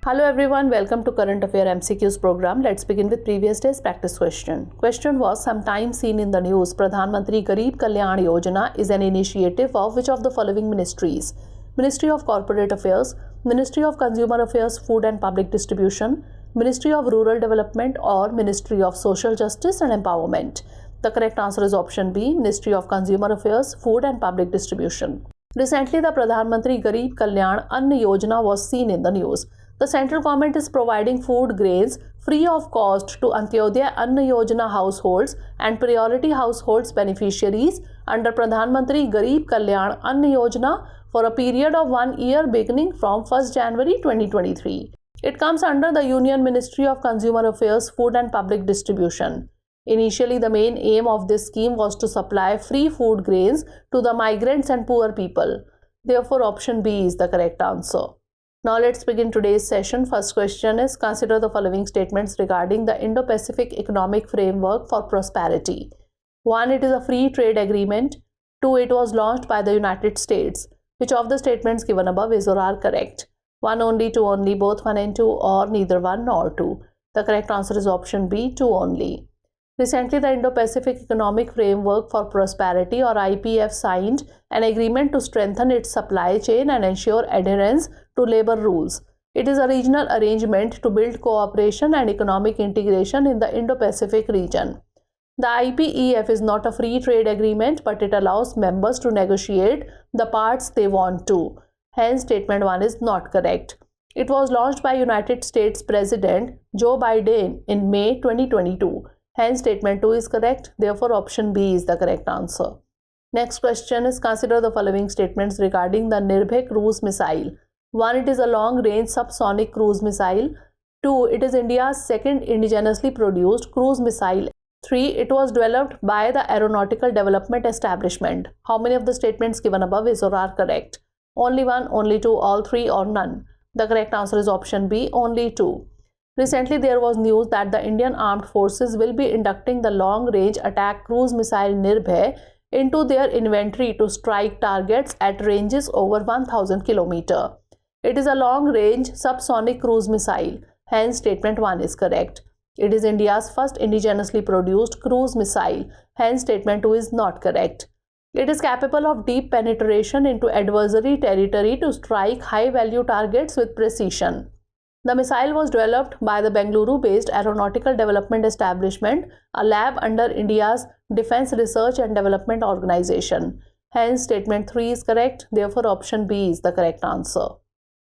Hello everyone, welcome to Current Affairs MCQs program. Let's begin with previous day's practice question. Question was, sometimes seen in the news, Pradhan Mantri Garib Kalyan Yojana is an initiative of which of the following ministries? Ministry of Corporate Affairs, Ministry of Consumer Affairs, Food and Public Distribution, Ministry of Rural Development or Ministry of Social Justice and Empowerment. The correct answer is option B, Ministry of Consumer Affairs, Food and Public Distribution. Recently, the Pradhan Mantri Garib Kalyan Anna Yojana was seen in the news. The central government is providing food grains free of cost to Antyodaya Anna Yojana households and priority households beneficiaries under Pradhan Mantri Garib Kalyan Anna Yojana for a period of 1 year beginning from 1st January 2023. It comes under the Union Ministry of Consumer Affairs, Food and Public Distribution. Initially, the main aim of this scheme was to supply free food grains to the migrants and poor people. Therefore, option B is the correct answer. Now let's begin today's session. First question is, consider the following statements regarding the Indo-Pacific Economic Framework for Prosperity. 1. It is a free trade agreement. 2. It was launched by the United States. Which of the statements given above is or are correct? 1 only, 2 only, both 1 and 2, or neither 1 nor 2. The correct answer is option B, 2 only. Recently, the Indo-Pacific Economic Framework for Prosperity or IPF signed an agreement to strengthen its supply chain and ensure adherence to labor rules. It is a regional arrangement to build cooperation and economic integration in the Indo-Pacific region. The IPEF is not a free trade agreement, but it allows members to negotiate the parts they want to. Hence, statement 1 is not correct. It was launched by United States President Joe Biden in May 2022. Hence, statement 2 is correct. Therefore, option B is the correct answer. Next question is, consider the following statements regarding the Nirbhay cruise missile. 1. It is a long-range subsonic cruise missile. 2. It is India's second indigenously produced cruise missile. 3. It was developed by the Aeronautical Development Establishment. How many of the statements given above is or are correct? Only 1, only 2, all 3, or none. The correct answer is option B, only 2. Recently, there was news that the Indian Armed Forces will be inducting the long-range attack cruise missile Nirbhay into their inventory to strike targets at ranges over 1,000 km. It is a long-range subsonic cruise missile. Hence, statement 1 is correct. It is India's first indigenously produced cruise missile. Hence, statement 2 is not correct. It is capable of deep penetration into adversary territory to strike high-value targets with precision. The missile was developed by the Bengaluru-based Aeronautical Development Establishment, a lab under India's Defence Research and Development Organization. Hence, statement 3 is correct. Therefore, option B is the correct answer.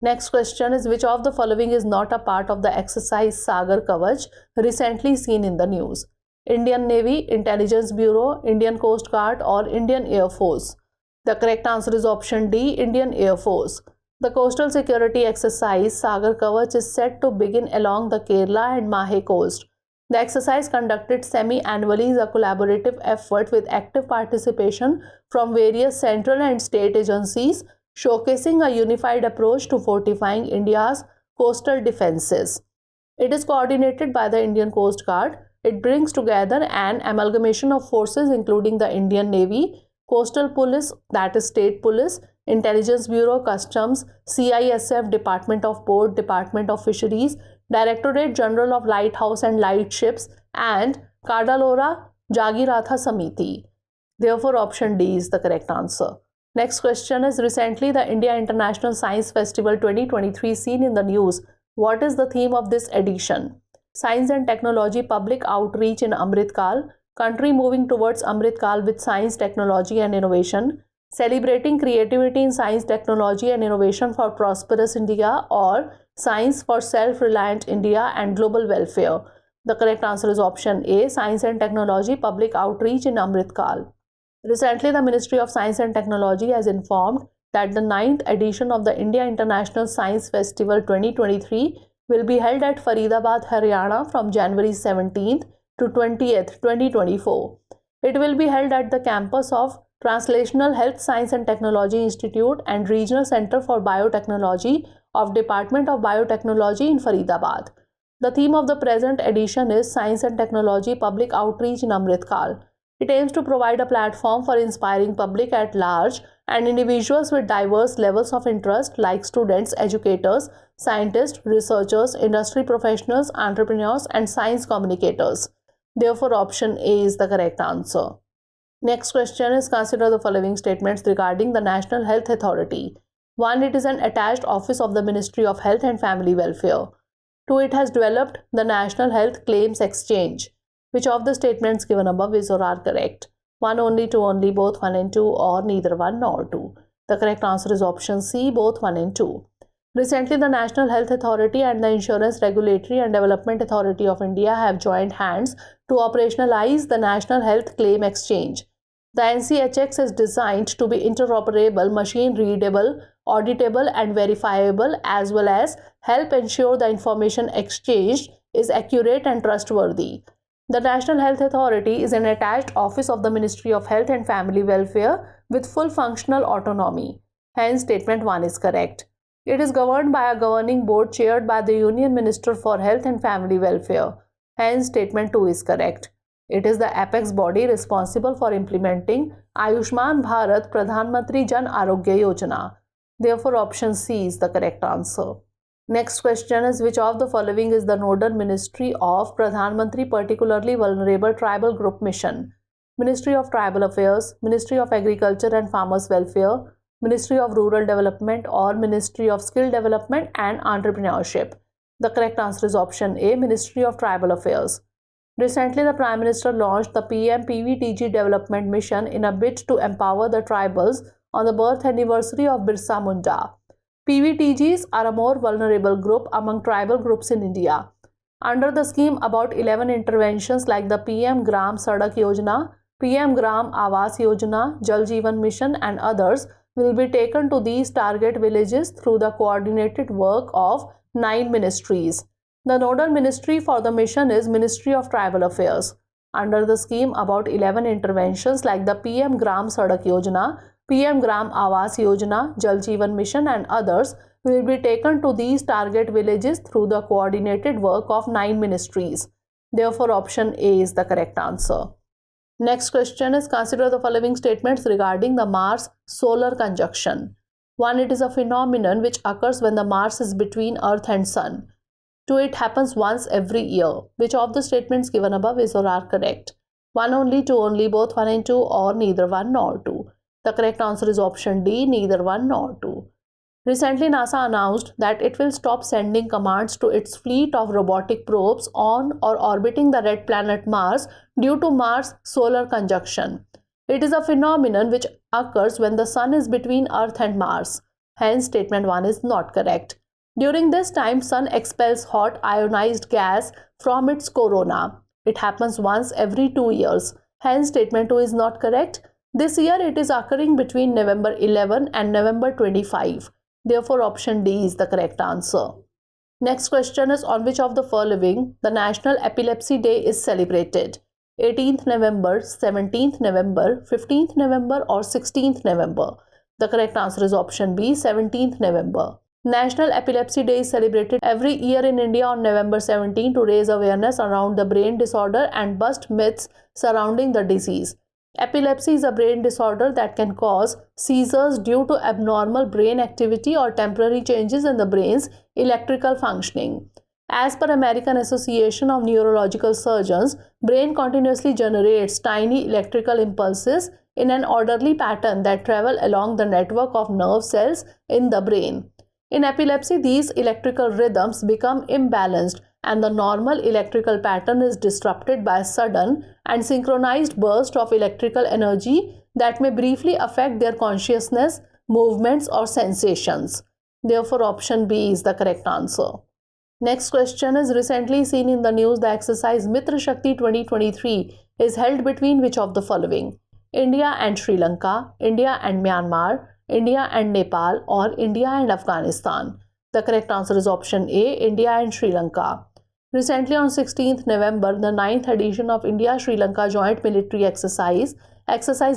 Next question is, which of the following is not a part of the exercise Sagar Kavach recently seen in the news? Indian Navy, Intelligence Bureau, Indian Coast Guard or Indian Air Force? The correct answer is option D, Indian Air Force. The coastal security exercise Sagar Kavach is set to begin along the Kerala and Mahe coast. The exercise, conducted semi-annually, is a collaborative effort with active participation from various central and state agencies, showcasing a unified approach to fortifying India's coastal defenses. It is coordinated by the Indian Coast Guard. It brings together an amalgamation of forces including the Indian Navy, Coastal Police, that is State Police, Intelligence Bureau, Customs, CISF, Department of Port, Department of Fisheries, Directorate General of Lighthouse and Lightships, and Kadalora Jagiratha Samiti. Therefore, option D is the correct answer. Next question is, recently the India International Science Festival 2023 seen in the news. What is the theme of this edition? Science and Technology Public Outreach in Amrit Kal, country moving towards Amrit Kal with science, technology and innovation, celebrating creativity in science, technology and innovation for prosperous India, or science for self-reliant India and global welfare. The correct answer is option A, Science and Technology Public Outreach in Amrit Kal. Recently, the Ministry of Science and Technology has informed that the 9th edition of the India International Science Festival 2023 will be held at Faridabad, Haryana from January 17th to 20th, 2024. It will be held at the campus of Translational Health Science and Technology Institute and Regional Center for Biotechnology of Department of Biotechnology in Faridabad. The theme of the present edition is Science and Technology Public Outreach in Amrit Kal. It aims to provide a platform for inspiring public at large and individuals with diverse levels of interest like students, educators, scientists, researchers, industry professionals, entrepreneurs, and science communicators. Therefore, option A is the correct answer. Next question is, consider the following statements regarding the National Health Authority. 1. It is an attached office of the Ministry of Health and Family Welfare. 2. It has developed the National Health Claims Exchange. Which of the statements given above is or are correct? 1 only, 2 only, both 1 and 2, or neither 1 nor 2? The correct answer is option C, both 1 and 2. Recently, the National Health Authority and the Insurance Regulatory and Development Authority of India have joined hands to operationalize the National Health Claim Exchange. The NCHX is designed to be interoperable, machine-readable, auditable and verifiable, as well as help ensure the information exchanged is accurate and trustworthy. The National Health Authority is an attached office of the Ministry of Health and Family Welfare with full functional autonomy. Hence, statement 1 is correct. It is governed by a governing board chaired by the Union Minister for Health and Family Welfare. Hence, statement 2 is correct. It is the apex body responsible for implementing Ayushman Bharat Pradhan Mantri Jan Arogya Yojana. Therefore, option C is the correct answer. Next question is, which of the following is the nodal ministry of Pradhan Mantri Particularly Vulnerable Tribal Group Mission? Ministry of Tribal Affairs, Ministry of Agriculture and Farmers Welfare, Ministry of Rural Development, or Ministry of Skill Development and Entrepreneurship? The correct answer is option A, Ministry of Tribal Affairs. Recently, the Prime Minister launched the PM PVTG Development Mission in a bid to empower the tribals on the birth anniversary of Birsa Munda. PVTGs are a more vulnerable group among tribal groups in India. Under the scheme, about 11 interventions like the PM Gram Sadak Yojana, PM Gram Awas Yojana, Jal Jeevan Mission and others will be taken to these target villages through the coordinated work of 9 ministries. The nodal ministry for the mission is Ministry of Tribal Affairs. Under the scheme, about 11 interventions like the PM Gram Sadak Yojana, PM Gram Awas Yojana, Jal Jeevan Mission and others will be taken to these target villages through the coordinated work of 9 ministries. Therefore, option A is the correct answer. Next question is, consider the following statements regarding the Mars solar conjunction. 1. It is a phenomenon which occurs when the Mars is between Earth and Sun. 2. It happens once every year. Which of the statements given above is or are correct? 1 only, 2 only, both 1 and 2, or neither 1 nor 2? The correct answer is option D, neither 1 nor 2. Recently, NASA announced that it will stop sending commands to its fleet of robotic probes on or orbiting the red planet Mars due to Mars solar conjunction. It is a phenomenon which occurs when the Sun is between Earth and Mars. Hence, statement 1 is not correct. During this time, Sun expels hot ionized gas from its corona. It happens once every 2 years. Hence, statement 2 is not correct. This year, it is occurring between November 11 and November 25. Therefore, option D is the correct answer. Next question is, on which of the following the National Epilepsy Day is celebrated? 18th November, 17th November, 15th November or 16th November? The correct answer is option B, 17th November. National Epilepsy Day is celebrated every year in India on November 17 to raise awareness around the brain disorder and bust myths surrounding the disease. Epilepsy is a brain disorder that can cause seizures due to abnormal brain activity or temporary changes in the brain's electrical functioning. As per American Association of Neurological Surgeons, brain continuously generates tiny electrical impulses in an orderly pattern that travel along the network of nerve cells in the brain. In epilepsy, these electrical rhythms become imbalanced and the normal electrical pattern is disrupted by a sudden and synchronized burst of electrical energy that may briefly affect their consciousness, movements or sensations. Therefore, option B is the correct answer. Next question is, recently seen in the news, the exercise Mitra Shakti 2023 is held between which of the following? India and Sri Lanka, India and Myanmar, India and Nepal, or India and Afghanistan? The correct answer is option A, India and Sri Lanka. Recently on 16th November, the 9th edition of India-Sri Lanka Joint Military Exercise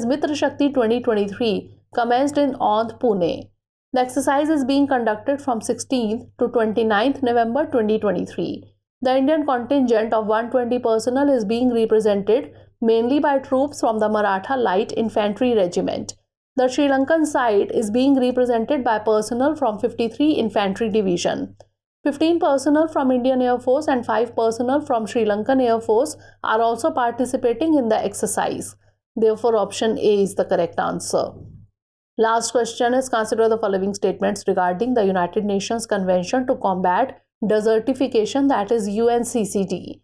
Mitra Shakti 2023, commenced in Ondh, Pune. The exercise is being conducted from 16th to 29th November 2023. The Indian contingent of 120 personnel is being represented mainly by troops from the Maratha Light Infantry Regiment. The Sri Lankan side is being represented by personnel from 53 Infantry Division. 15 personnel from Indian Air Force and 5 personnel from Sri Lankan Air Force are also participating in the exercise. Therefore, option A is the correct answer. Last question is, consider the following statements regarding the United Nations Convention to Combat Desertification, that is UNCCD.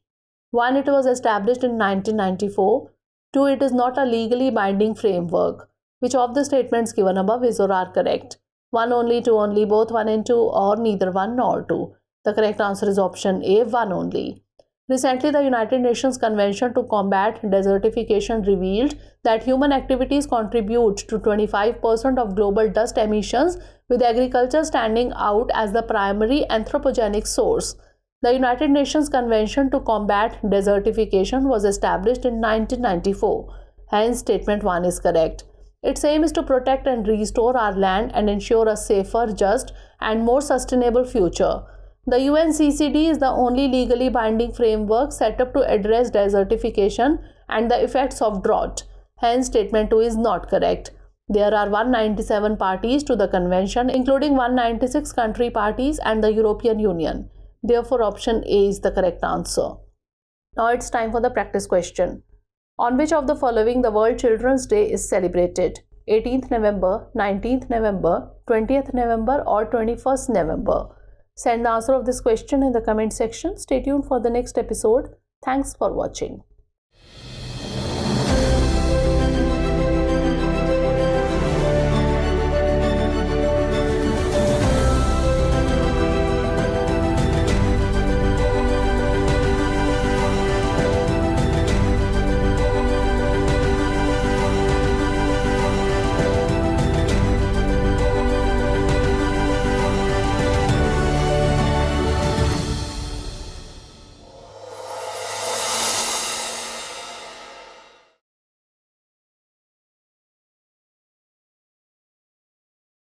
1. It was established in 1994. 2. It is not a legally binding framework. Which of the statements given above is or are correct? 1 only, 2 only, both 1 and 2, or neither 1 nor 2? The correct answer is option A, 1 only. Recently, the United Nations Convention to Combat Desertification revealed that human activities contribute to 25% of global dust emissions, with agriculture standing out as the primary anthropogenic source. The United Nations Convention to Combat Desertification was established in 1994. Hence, statement 1 is correct. Its aim is to protect and restore our land and ensure a safer, just, and more sustainable future. The UNCCD is the only legally binding framework set up to address desertification and the effects of drought. Hence, statement 2 is not correct. There are 197 parties to the convention, including 196 country parties and the European Union. Therefore, option A is the correct answer. Now it's time for the practice question. On which of the following the World Children's Day is celebrated? 18th November, 19th November, 20th November, or 21st November? Send the answer of this question in the comment section. Stay tuned for the next episode. Thanks for watching.